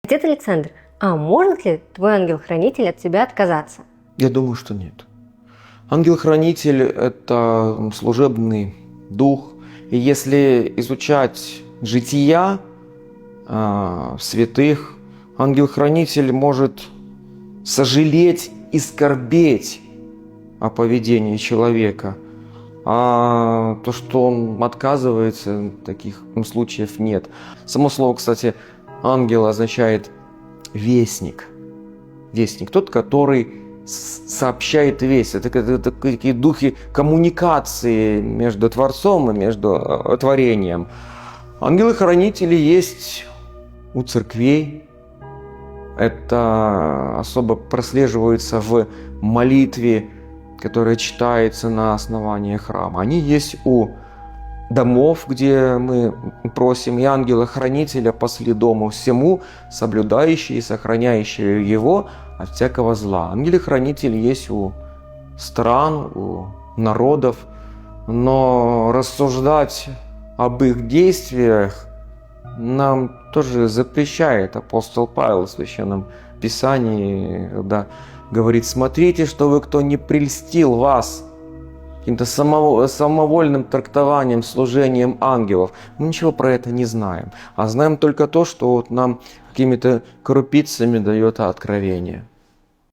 Отец Александр, а может ли твой ангел-хранитель от тебя отказаться? Я думаю, что нет. Ангел-хранитель – это служебный дух. И если изучать жития святых, ангел-хранитель может сожалеть и скорбеть о поведении человека. А то, что он отказывается, таких случаев нет. Само слово, кстати, ангел означает вестник. Вестник, тот, который сообщает весть. Это такие духи коммуникации между Творцом и между творением. Ангелы-хранители есть у церквей. Это особо прослеживается в молитве, которая читается на основании храма. Они есть у домов, где мы просим и ангела-хранителя пасли дому всему, соблюдающие и сохраняющие его от всякого зла. Ангелы-хранители есть у стран, у народов, но рассуждать об их действиях нам тоже запрещает апостол Павел в Священном Писании, когда говорит: смотрите, чтобы кто не прельстил вас каким-то самовольным трактованием, служением ангелов. Мы ничего про это не знаем, а знаем только то, что вот нам какими-то крупицами дает откровение.